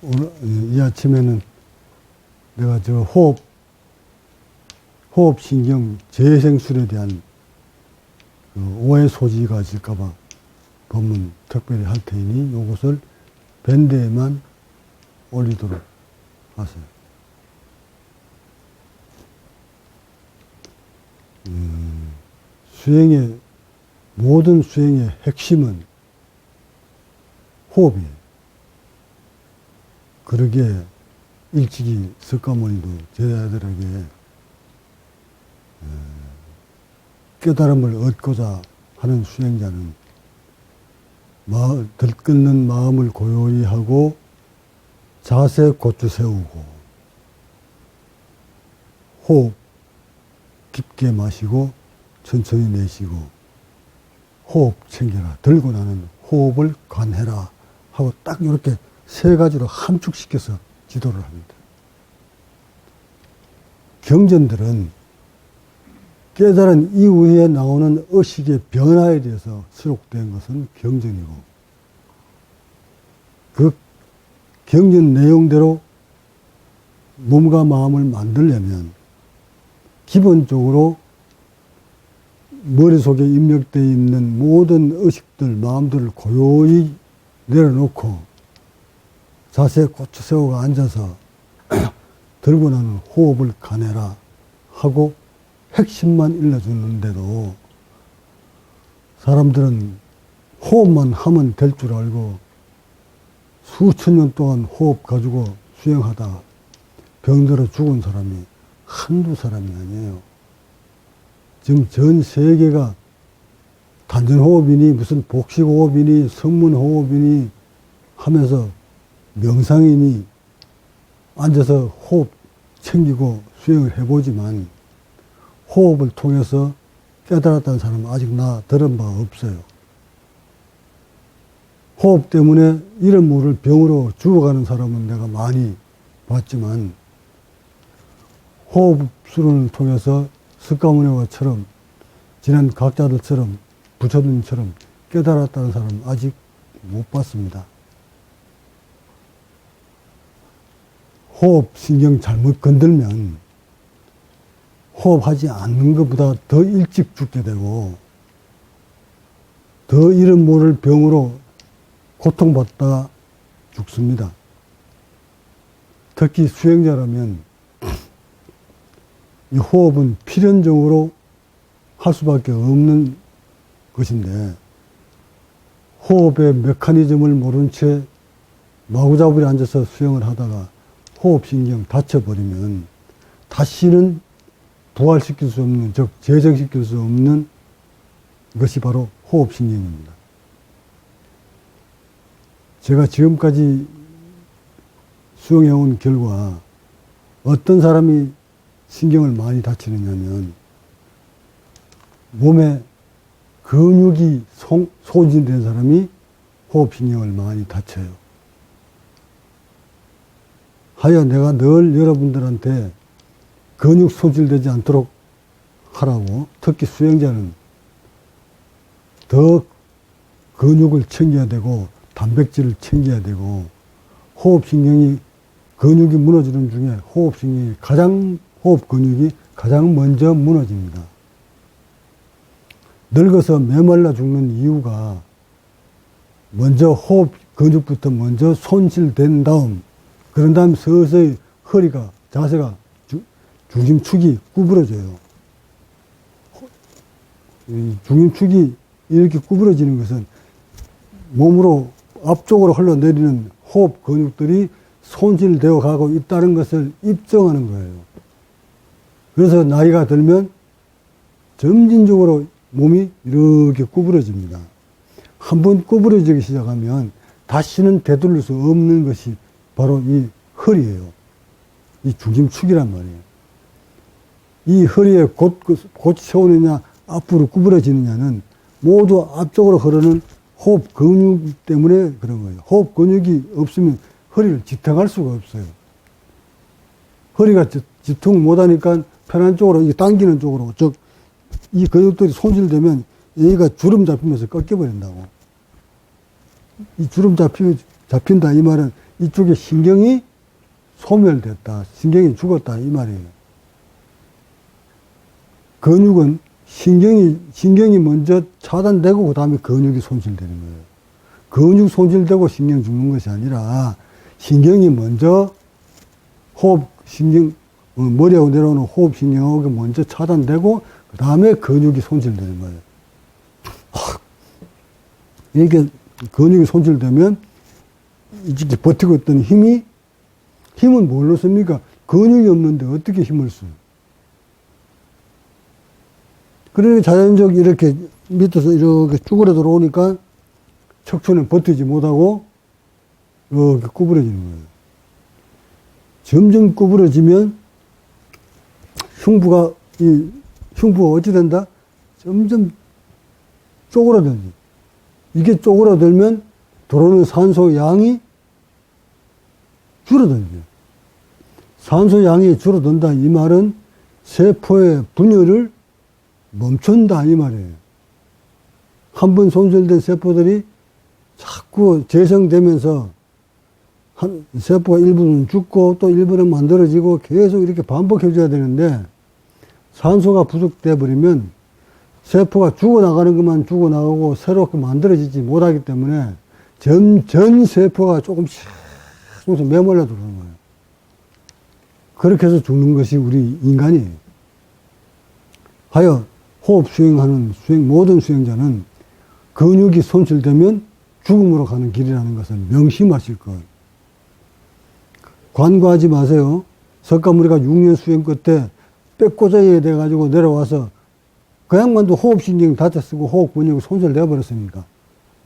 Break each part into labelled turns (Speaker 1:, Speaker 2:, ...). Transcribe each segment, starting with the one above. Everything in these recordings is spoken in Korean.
Speaker 1: 오늘, 이 아침에는 내가 저 호흡신경 재생술에 대한 그 오해 소지가 있을까봐 법문 특별히 할 테니 이것을 밴드에만 올리도록 하세요. 모든 수행의 핵심은 호흡이에요. 그러게 일찍이 석가모니도 제자들에게 깨달음을 얻고자 하는 수행자는 들끓는 마음을 고요히 하고 자세 곧주 세우고 호흡 깊게 마시고 천천히 내쉬고 호흡 챙겨라. 들고 나는 호흡을 관해라 하고 딱 이렇게 세 가지로 함축시켜서 지도를 합니다. 경전들은 깨달은 이후에 나오는 의식의 변화에 대해서 수록된 것은 경전이고 그 경전 내용대로 몸과 마음을 만들려면 기본적으로 머릿속에 입력되어 있는 모든 의식들, 마음들을 고요히 내려놓고 자세에 고추 세우고 앉아서 들고 나는 호흡을 가내라 하고 핵심만 일러주는데도 사람들은 호흡만 하면 될 줄 알고 수천 년 동안 호흡 가지고 수행하다 병들어 죽은 사람이 한두 사람이 아니에요. 지금 전 세계가 단전호흡이니 무슨 복식호흡이니 성문호흡이니 하면서 명상이니 앉아서 호흡 챙기고 수행을 해보지만 호흡을 통해서 깨달았다는 사람은 아직 나 들은 바 없어요. 호흡 때문에 이름 모를 병으로 죽어가는 사람은 내가 많이 봤지만 호흡 수련을 통해서 석가모니와처럼 지난 각자들처럼 부처님처럼 깨달았다는 사람은 아직 못 봤습니다. 호흡 신경 잘못 건들면 호흡하지 않는 것보다 더 일찍 죽게 되고 더 이름 모를 병으로 고통받다가 죽습니다. 특히 수행자라면 이 호흡은 필연적으로 할 수밖에 없는 것인데 호흡의 메커니즘을 모른 채 마구잡이로 앉아서 수행을 하다가 호흡신경 다쳐버리면 다시는 부활시킬 수 없는, 즉 재생시킬 수 없는 것이 바로 호흡신경입니다. 제가 지금까지 수행해온 결과 어떤 사람이 신경을 많이 다치느냐면 몸에 근육이 소진된 사람이 호흡신경을 많이 다쳐요. 하여 내가 늘 여러분들한테 근육 소질되지 않도록 하라고, 특히 수행자는 더 근육을 챙겨야 되고 단백질을 챙겨야 되고 호흡신경이 근육이 무너지는 중에 호흡 근육이 가장 먼저 무너집니다. 늙어서 메말라 죽는 이유가 먼저 호흡 근육부터 먼저 손실된 다음, 그런 다음 서서히 허리가, 자세가, 중심축이 구부러져요. 중심축이 이렇게 구부러지는 것은 몸으로 앞쪽으로 흘러내리는 호흡 근육들이 손실되어 가고 있다는 것을 입증하는 거예요. 그래서 나이가 들면 점진적으로 몸이 이렇게 구부러집니다. 한번 구부러지기 시작하면 다시는 되돌릴 수 없는 것이 바로 이 허리예요. 이 중심축이란 말이에요. 이 허리에 곧 세우느냐 앞으로 구부러지느냐는 모두 앞쪽으로 흐르는 호흡 근육 때문에 그런 거예요. 호흡 근육이 없으면 허리를 지탱할 수가 없어요. 허리가 지탱 못하니까 편한 쪽으로, 당기는 쪽으로, 즉 이 근육들이 손실되면 여기가 주름 잡히면서 꺾여버린다고. 이 주름 잡힌다 이 말은 이쪽에 신경이 소멸됐다. 신경이 죽었다. 이 말이에요. 근육은 신경이 먼저 차단되고 그 다음에 근육이 손실되는 거예요. 근육 손실되고 신경 죽는 것이 아니라 신경이 먼저 머리하고 내려오는 호흡신경하고 먼저 차단되고 그 다음에 근육이 손실되는 거예요. 이렇게 근육이 손실되면 이렇게 버티고 있던 힘은 뭘로 씁니까? 근육이 없는데 어떻게 힘을 써요? 그러니까 자연적으로 이렇게 밑에서 이렇게 쭈그려 들어오니까 척추는 버티지 못하고 이렇게 구부러지는 거예요. 점점 구부러지면 흉부가 어찌 된다? 점점 쪼그라들지. 이게 쪼그라들면 들어오는 산소 양이 줄어들죠. 산소 양이 줄어든다. 이 말은 세포의 분열을 멈춘다. 이 말이에요. 한 번 손실된 세포들이 자꾸 재생되면서 세포가 일부는 죽고 또 일부는 만들어지고 계속 이렇게 반복해줘야 되는데 산소가 부족돼 버리면 세포가 죽어나가는 것만 죽어나가고 새롭게 만들어지지 못하기 때문에 전 세포가 조금씩 메말라 들어오는 거예요. 그렇게 해서 죽는 것이 우리 인간이에요. 하여 호흡 수행하는 모든 수행자는 근육이 손실되면 죽음으로 가는 길이라는 것을 명심하실 것. 관과하지 마세요. 석가모니가 6년 수행 끝에 뼈꼬쟁이가 돼가지고 내려와서 그 양반도 호흡신경 다쳐 쓰고 호흡 근육이 손실되어버렸으니까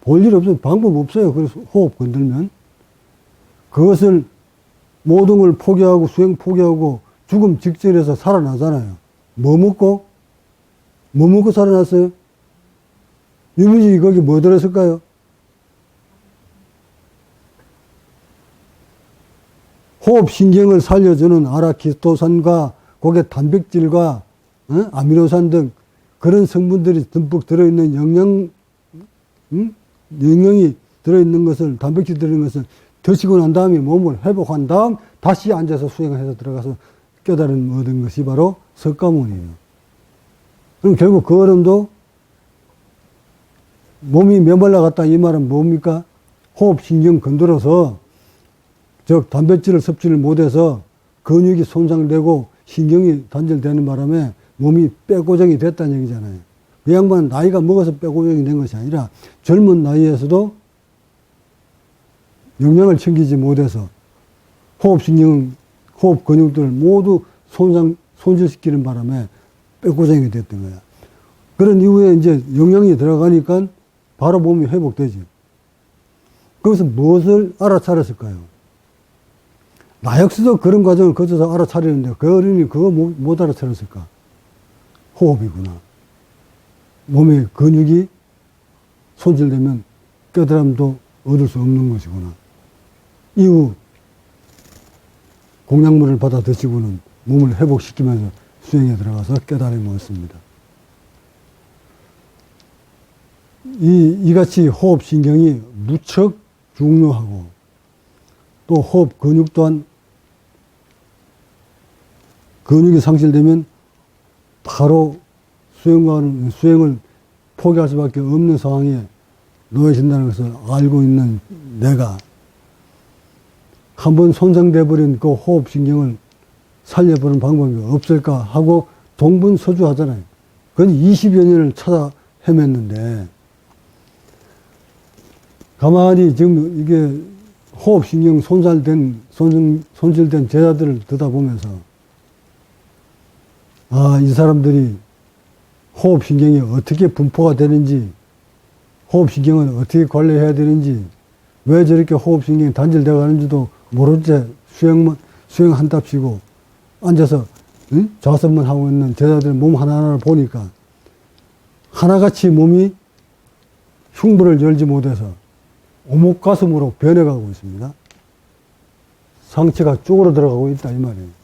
Speaker 1: 볼 일 없어요. 방법 없어요. 그래서 호흡 건들면 그것을 모든 걸 포기하고 수행 포기하고 죽음 직전에서 살아나잖아요. 뭐 먹고 살아났어요? 유민식이 거기 뭐 들었을까요? 호흡신경을 살려주는 아라키토산과 고개 단백질과 아미노산 등 그런 성분들이 듬뿍 들어있는 영양이 들어있는 것을, 단백질 들어있는 것을 드시고 난 다음에 몸을 회복한 다음 다시 앉아서 수행을 해서 들어가서 깨달음 얻은 것이 바로 석가모니예요. 그럼 결국 그 어른도 몸이 메말라갔다 이 말은 뭡니까? 호흡신경 건드려서 즉 단백질을 섭취를 못해서 근육이 손상되고 신경이 단절되는 바람에 몸이 뼈고정이 됐다는 얘기잖아요. 그 양반은 나이가 먹어서 뼈고정이 된 것이 아니라 젊은 나이에서도 영양을 챙기지 못해서 호흡 근육들을 모두 손실시키는 바람에 뼈고정이 됐던 거야. 그런 이후에 이제 영양이 들어가니까 바로 몸이 회복되죠. 거기서 무엇을 알아차렸을까요? 나 역시도 그런 과정을 거쳐서 알아차리는데 그 어른이 그거 못 알아차렸을까? 호흡이구나. 몸의 근육이 손실되면 깨달음도 얻을 수 없는 것이구나. 이후 공약물을 받아 드시고는 몸을 회복시키면서 수행에 들어가서 깨달음을 얻습니다. 이같이 호흡신경이 무척 중요하고 또 호흡 근육 또한 근육이 상실되면 바로 수행을 포기할 수밖에 없는 상황에 놓여진다는 것을 알고 있는 내가 한번 손상돼 버린 그 호흡신경을 살려보는 방법이 없을까 하고 동분서주하잖아요. 그건 20여 년을 찾아 헤맸는데 가만히 지금 이게 호흡신경 손실된 제자들을 듣다 보면서 이 사람들이 호흡신경이 어떻게 분포가 되는지, 호흡신경을 어떻게 관리해야 되는지, 왜 저렇게 호흡신경이 단절되어 가는지도 모를 채 수행한답시고 앉아서 좌선만 하고 있는 제자들 몸 하나하나를 보니까 하나같이 몸이 흉부를 열지 못해서 오목가슴으로 변해가고 있습니다. 상체가 쪼그러 들어가고 있다 이 말이에요.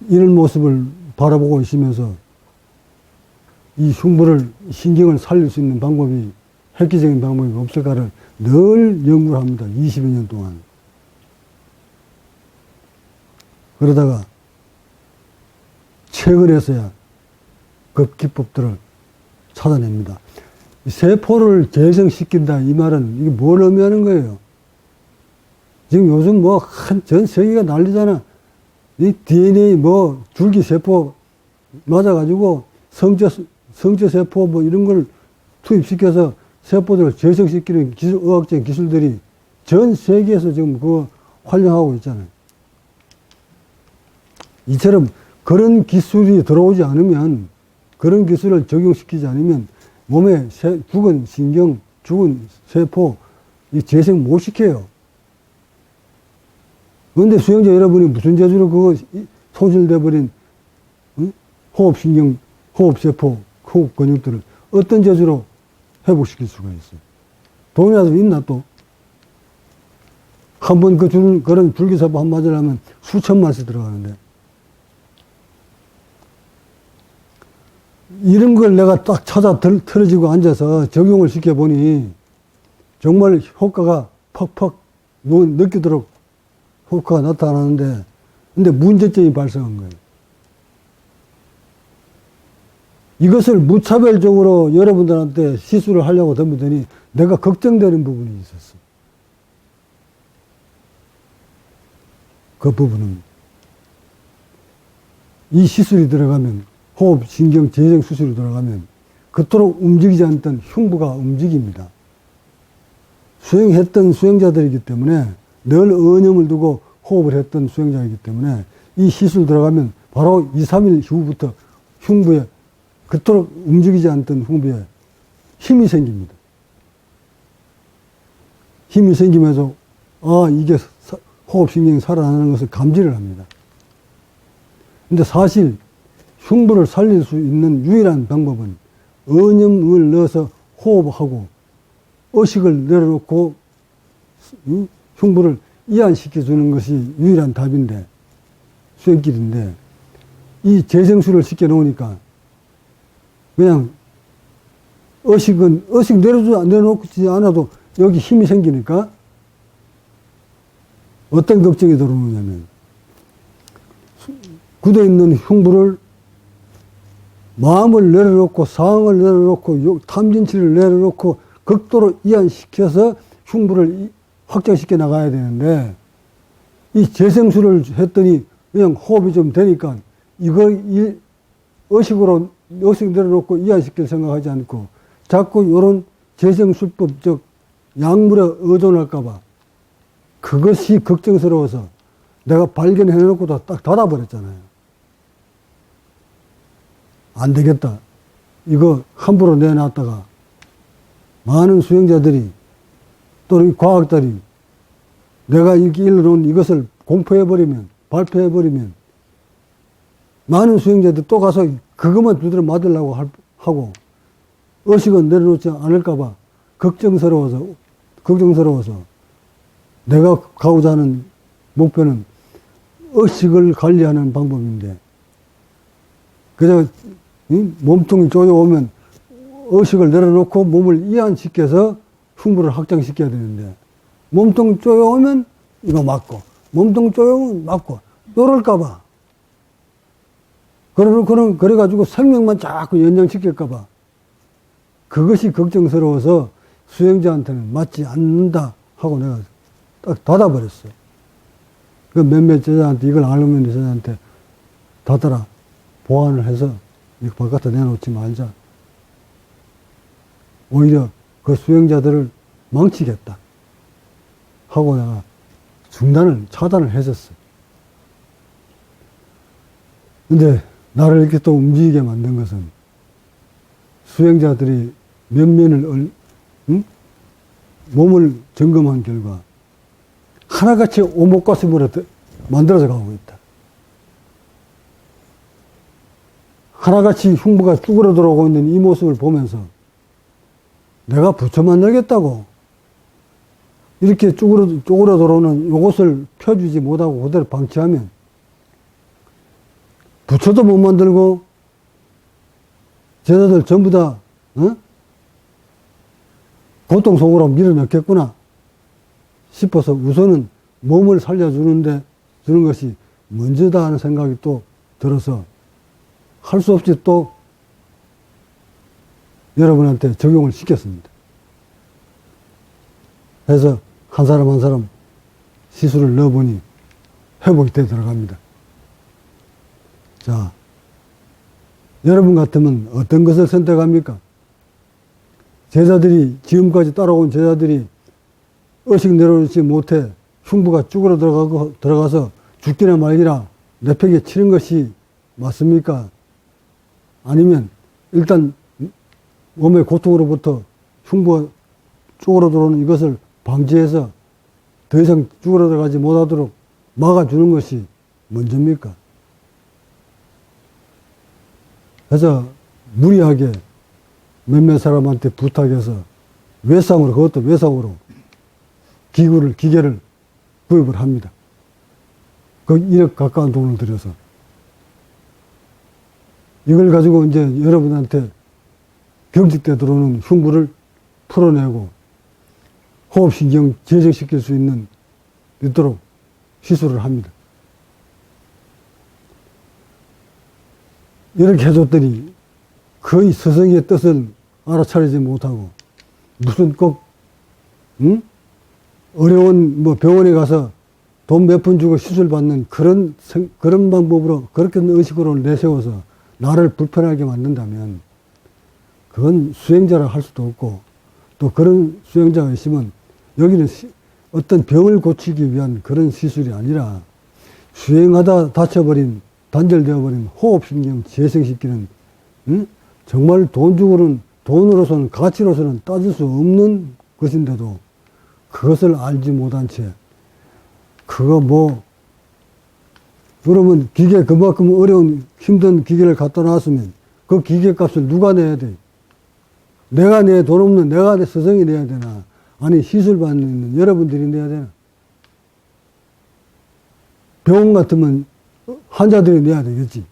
Speaker 1: 이런 모습을 바라보고 있으면서 이 흉부를 신경을 살릴 수 있는 방법이 획기적인 방법이 없을까를 늘 연구를 합니다. 20여 년 동안. 그러다가 최근에서야 그 기법들을 찾아냅니다. 세포를 재생시킨다 이 말은 이게 뭘 의미하는 거예요? 지금 요즘 뭐 전 세계가 난리잖아. 이 DNA 뭐 줄기세포 맞아가지고 성체세포 뭐 이런 걸 투입시켜서 세포들을 재생시키는 기술, 의학적인 기술들이 전 세계에서 지금 그거 활용하고 있잖아요. 이처럼 그런 기술이 들어오지 않으면, 그런 기술을 적용시키지 않으면 몸에 죽은 신경, 죽은 세포 이 재생 못 시켜요. 그런데 수행자 여러분이 무슨 재주로 그거 손실돼 버린 호흡신경, 호흡세포, 호흡 근육들을 어떤 재주로 회복시킬 수가 있어요? 돈이라도 있나 또? 한 번 그런 줄기세포 한 맞으려면 수천만씩 들어가는데. 이런 걸 내가 딱 찾아 틀어지고 앉아서 적용을 시켜보니 정말 효과가 퍽퍽 느끼도록 효과가 나타나는데, 근데 문제점이 발생한 거예요. 이것을 무차별적으로 여러분들한테 시술을 하려고 덤비더니 내가 걱정되는 부분이 있었어. 그 부분은 이 시술이 들어가면, 호흡, 신경, 재생 수술이 들어가면 그토록 움직이지 않던 흉부가 움직입니다. 수행했던 수행자들이기 때문에, 늘 언염을 두고 호흡을 했던 수행자이기 때문에 이 시술 들어가면 바로 2, 3일 후부터 흉부에, 그토록 움직이지 않던 흉부에 힘이 생깁니다. 힘이 생기면서 이게 호흡신경이 살아나는 것을 감지를 합니다. 근데 사실 흉부를 살릴 수 있는 유일한 방법은 언염을 넣어서 호흡하고 의식을 내려놓고 흉부를 이완시켜주는 것이 유일한 답인데, 수행길인데, 이 재생수를 시켜놓으니까 그냥 의식 내려놓지 않아도 여기 힘이 생기니까 어떤 걱정이 들어오냐면, 굳어있는 흉부를 마음을 내려놓고 상을 내려놓고 탐진치를 내려놓고 극도로 이완시켜서 흉부를 확장시켜 나가야 되는데, 이 재생수를 했더니 그냥 호흡이 좀 되니까 이거 의식 내려놓고 이완시킬 생각하지 않고 자꾸 이런 재생술법적 약물에 의존할까봐 그것이 걱정스러워서 내가 발견해놓고도 딱 닫아버렸잖아요. 안 되겠다. 이거 함부로 내놨다가 많은 수행자들이 또는 과학자들이 내가 이렇게 일러놓은 이것을 공포해버리면, 발표해버리면 많은 수행자들이 또 가서 그것만 두드려 맞으려고 하고 의식은 내려놓지 않을까봐 걱정스러워서 내가 가고자 하는 목표는 의식을 관리하는 방법인데, 그저 몸통이 쪼여오면 의식을 내려놓고 몸을 이완시켜서 흉부를 확장시켜야 되는데, 몸통 쪼여오면 이거 맞고, 몸통 쪼여오면 맞고, 이럴까봐. 그래가지고 생명만 자꾸 연장시킬까봐. 그것이 걱정스러워서 수행자한테는 맞지 않는다 하고 내가 딱 닫아버렸어요. 그 몇몇 제자한테, 이걸 알면 제자한테 닫아라. 보완을 해서 이거 바깥에 내놓지 말자. 오히려 그 수행자들을 망치겠다 하고 내가 차단을 했었어요. 근데 나를 이렇게 또 움직이게 만든 것은 수행자들이 면면을 몸을 점검한 결과 하나같이 오목가슴으로 만들어져 가고 있다. 하나같이 흉부가 쭈그러 들어오고 있는 이 모습을 보면서 내가 부처 만들겠다고 이렇게 쭈그러 들어오는 이것을 펴주지 못하고 그대로 방치하면 부처도 못 만들고 제자들 전부 다 고통 속으로 밀어넣겠구나 싶어서 우선은 몸을 살려주는 것이 먼저다 하는 생각이 또 들어서 할 수 없이 또 여러분한테 적용을 시켰습니다. 그래서 한 사람 한 사람 시술을 넣어보니 회복이 돼 들어갑니다. 자, 여러분 같으면 어떤 것을 선택합니까? 제자들이, 지금까지 따라온 제자들이 의식 내려놓지 못해 흉부가 쭈그러 들어가서 죽기나 말기나 내팽개 치는 것이 맞습니까? 아니면 일단 몸의 고통으로부터 흉부가 쭈그러 들어오는 이것을 방지해서 더 이상 쭈그러 들어가지 못하도록 막아주는 것이 먼저입니까? 그래서 무리하게 몇몇 사람한테 부탁해서 외상으로, 그것도 외상으로 기계를 구입을 합니다. 그 1억 가까운 돈을 들여서. 이걸 가지고 이제 여러분한테 경직돼 들어오는 흉부를 풀어내고 호흡신경 재정시킬 수 있도록 시술을 합니다. 이렇게 해줬더니 거의 스승의 뜻을 알아차리지 못하고 무슨 꼭 어려운 병원에 가서 돈 몇 푼 주고 시술 받는 그런 방법으로 그렇게 의식으로 내세워서 나를 불편하게 만든다면 그건 수행자라 할 수도 없고 또 그런 수행자가 있으면 여기는 어떤 병을 고치기 위한 그런 시술이 아니라 수행하다 다쳐버린 단절되어버린 호흡신경 재생시키는 정말 돈으로서는 가치로서는 따질 수 없는 것인데도 그것을 알지 못한 채 그러면 기계 그만큼 어려운 힘든 기계를 갖다 놨으면 그 기계 값을 누가 내야 돼? 내가 내 돈 없는 내가 내 스승이 내야 되나? 아니 시술 받는 여러분들이 내야 되나? 병원 같으면 환자들이 내야 되겠지.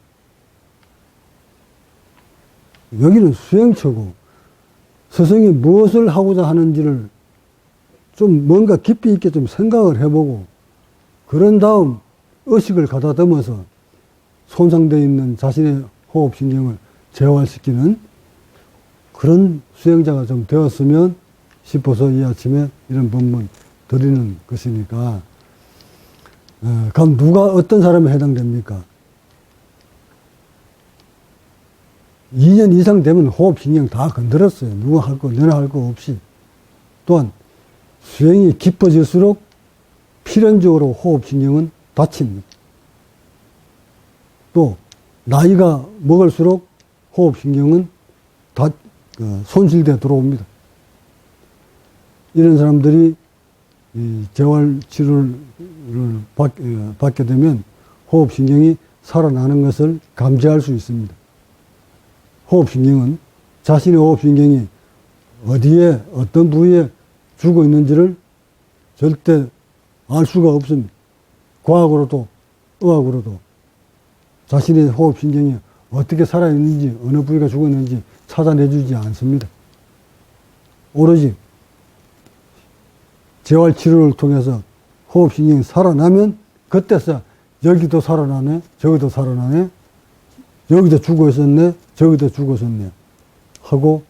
Speaker 1: 여기는 수행처고 스승이 무엇을 하고자 하는지를 좀 뭔가 깊이 있게 좀 생각을 해보고 그런 다음 의식을 가다듬어서 손상되어 있는 자신의 호흡신경을 재활시키는 그런 수행자가 좀 되었으면 싶어서 이 아침에 이런 법문 드리는 것이니까 그럼 누가 어떤 사람에 해당됩니까? 2년 이상 되면 호흡신경 다 건드렸어요. 누가 할 거, 너나 할 거 없이. 또한 수행이 깊어질수록 필연적으로 호흡신경은 다칩니다. 또 나이가 먹을수록 호흡신경은 손실돼 들어옵니다. 이런 사람들이 재활치료를 받게 되면 호흡신경이 살아나는 것을 감지할 수 있습니다. 호흡신경은 자신의 호흡신경이 어디에 어떤 부위에 죽어 있는지를 절대 알 수가 없습니다. 과학으로도 의학으로도 자신의 호흡신경이 어떻게 살아있는지 어느 부위가 죽었는지 찾아내주지 않습니다. 오로지 재활치료를 통해서 호흡신경이 살아나면 그때서 여기도 살아나네 저기도 살아나네 여기도 죽어 있었네 저기도 죽었었네 하고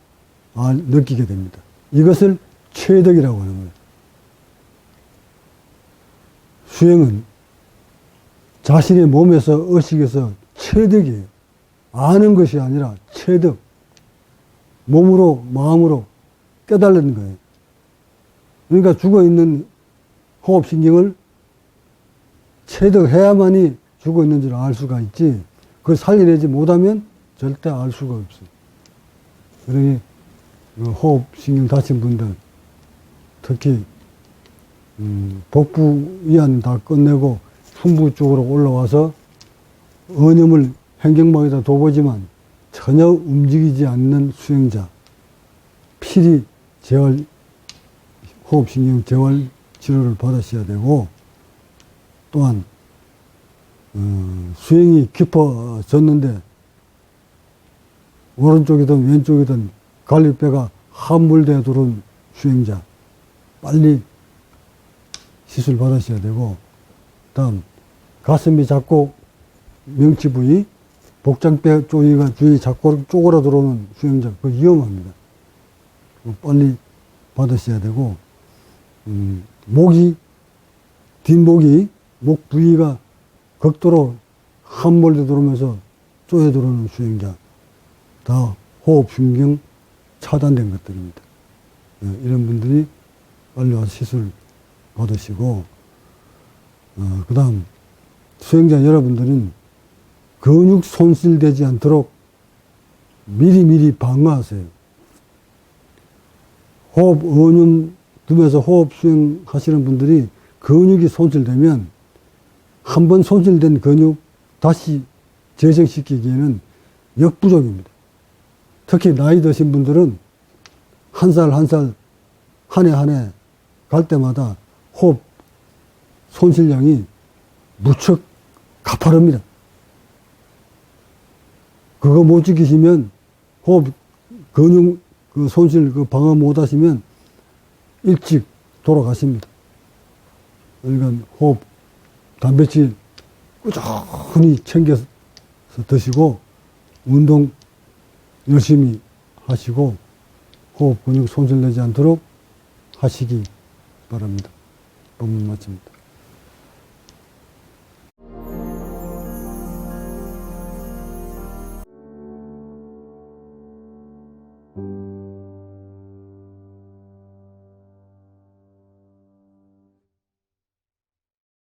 Speaker 1: 느끼게 됩니다. 이것을 체득이라고 하는 거예요. 수행은 자신의 몸에서 의식에서 체득이에요. 아는 것이 아니라 체득. 몸으로 마음으로 깨달는 거예요. 그러니까 죽어있는 호흡신경을 체득해야만이 죽어있는 줄 알 수가 있지 그걸 살려내지 못하면 절대 알 수가 없어요. 그러니 호흡신경 다친 분들 특히 복부 위안 다 끝내고 흉부 쪽으로 올라와서 언염을 행경막에다 둬보지만 전혀 움직이지 않는 수행자 필히 호흡신경 재활 치료를 받으셔야 되고 또한 수행이 깊어졌는데 오른쪽이든 왼쪽이든 갈비뼈가 함몰되어 들어온 수행자 빨리 시술 받으셔야 되고, 다음 가슴이 작고 명치 부위, 복장뼈 쪽이가 주위 자꾸 쪼그라 들어오는 수행자, 그거 위험합니다. 빨리 받으셔야 되고, 목이, 뒷목이, 목 부위가 극도로 함몰돼 들어오면서 쪼여 들어오는 수행자, 다 호흡신경 차단된 것들입니다. 이런 분들이 빨리 와서 시술 받으시고, 그 다음 수행자 여러분들은 근육 손실되지 않도록 미리미리 방어하세요. 호흡 원음 두면서 호흡 수행하시는 분들이 근육이 손실되면 한 번 손실된 근육 다시 재생시키기에는 역부족입니다. 특히 나이 드신 분들은 한 살 한 살, 한 해 한 해 갈 때마다 호흡 손실량이 무척 가파릅니다. 그거 못 지키시면 호흡 근육 그 손실 그 방어 못 하시면 일찍 돌아가십니다. 그러니까 호흡 단백질 꾸준히 챙겨서 드시고 운동 열심히 하시고 호흡 근육 손실되지 않도록 하시기 바랍니다. 법문 마칩니다.